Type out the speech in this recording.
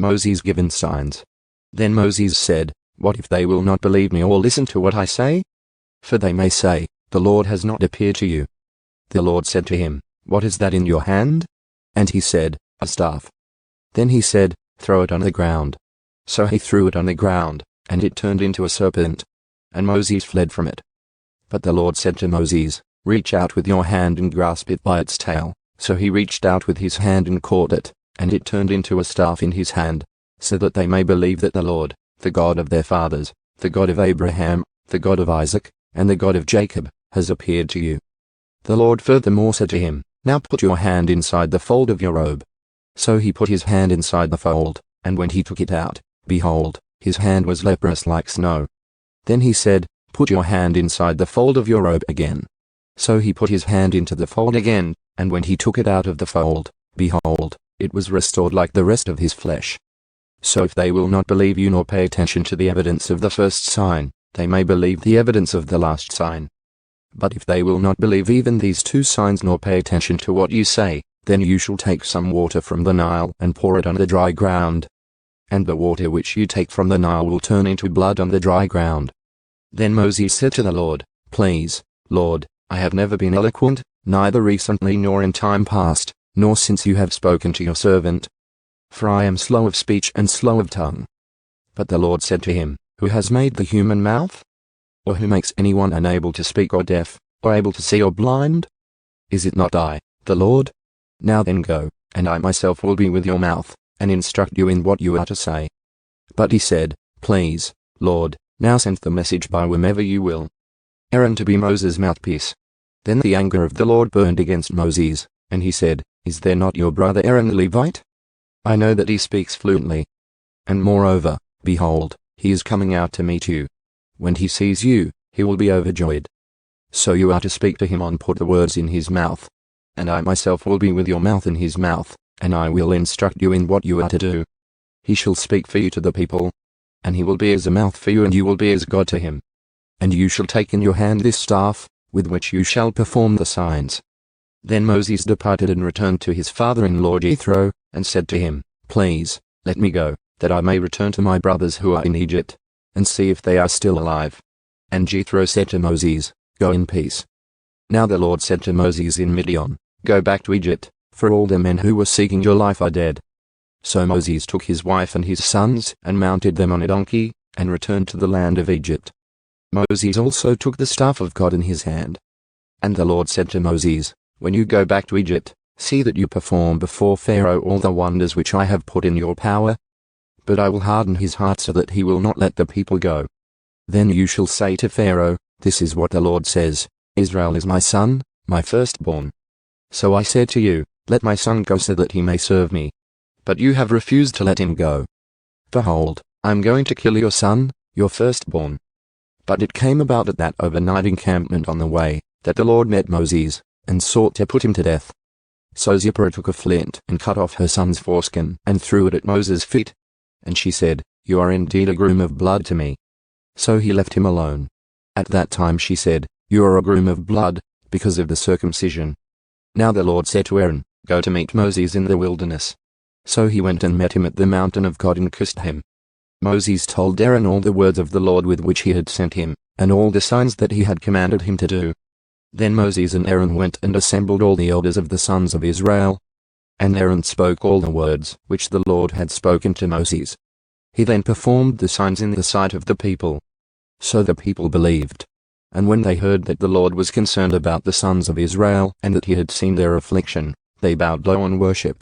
Moses given signs. Then Moses said, What if they will not believe me or listen to what I say? For they may say, The Lord has not appeared to you. The Lord said to him, What is that in your hand? And he said, A staff. Then he said, Throw it on the ground. So he threw it on the ground, and it turned into a serpent. And Moses fled from it. But the Lord said to Moses, Reach out with your hand and grasp it by its tail. So he reached out with his hand and caught it, and it turned into a staff in his hand, so that they may believe that the Lord, the God of their fathers, the God of Abraham, the God of Isaac, and the God of Jacob, has appeared to you. The Lord furthermore said to him, Now put your hand inside the fold of your robe. So he put his hand inside the fold, and when he took it out, behold, his hand was leprous like snow. Then he said, Put your hand inside the fold of your robe again. So he put his hand into the fold again, and when he took it out of the fold, behold, it was restored like the rest of his flesh. So if they will not believe you nor pay attention to the evidence of the first sign, they may believe the evidence of the last sign. But if they will not believe even these two signs nor pay attention to what you say, then you shall take some water from the Nile and pour it on the dry ground. And the water which you take from the Nile will turn into blood on the dry ground. Then Moses said to the Lord, Please, Lord, I have never been eloquent, neither recently nor in time past, nor since you have spoken to your servant. For I am slow of speech and slow of tongue. But the Lord said to him, Who has made the human mouth? Or who makes anyone unable to speak or deaf, or able to see or blind? Is it not I, the Lord? Now then go, and I myself will be with your mouth, and instruct you in what you are to say. But he said, Please, Lord, now send the message by whomever you will. Aaron to be Moses' mouthpiece. Then the anger of the Lord burned against Moses, and he said, Is there not your brother Aaron the Levite? I know that he speaks fluently. And moreover, behold, he is coming out to meet you. When he sees you, he will be overjoyed. So you are to speak to him and put the words in his mouth. And I myself will be with your mouth in his mouth, and I will instruct you in what you are to do. He shall speak for you to the people. And he will be as a mouth for you, and you will be as God to him. And you shall take in your hand this staff, with which you shall perform the signs. Then Moses departed and returned to his father-in-law Jethro, and said to him, Please, let me go, that I may return to my brothers who are in Egypt, and see if they are still alive. And Jethro said to Moses, Go in peace. Now the Lord said to Moses in Midian, Go back to Egypt, for all the men who were seeking your life are dead. So Moses took his wife and his sons, and mounted them on a donkey, and returned to the land of Egypt. Moses also took the staff of God in his hand. And the Lord said to Moses, When you go back to Egypt, see that you perform before Pharaoh all the wonders which I have put in your power. But I will harden his heart so that he will not let the people go. Then you shall say to Pharaoh, This is what the Lord says, Israel is my son, my firstborn. So I said to you, Let my son go so that he may serve me. But you have refused to let him go. Behold, I am going to kill your son, your firstborn. But it came about at that overnight encampment on the way, that the Lord met Moses, and sought to put him to death. So Zipporah took a flint and cut off her son's foreskin, and threw it at Moses' feet. And she said, You are indeed a groom of blood to me. So he left him alone. At that time she said, You are a groom of blood, because of the circumcision. Now the Lord said to Aaron, Go to meet Moses in the wilderness. So he went and met him at the mountain of God and kissed him. Moses told Aaron all the words of the Lord with which he had sent him, and all the signs that he had commanded him to do. Then Moses and Aaron went and assembled all the elders of the sons of Israel. And Aaron spoke all the words which the Lord had spoken to Moses. He then performed the signs in the sight of the people. So the people believed. And when they heard that the Lord was concerned about the sons of Israel, and that he had seen their affliction, they bowed low and worshipped.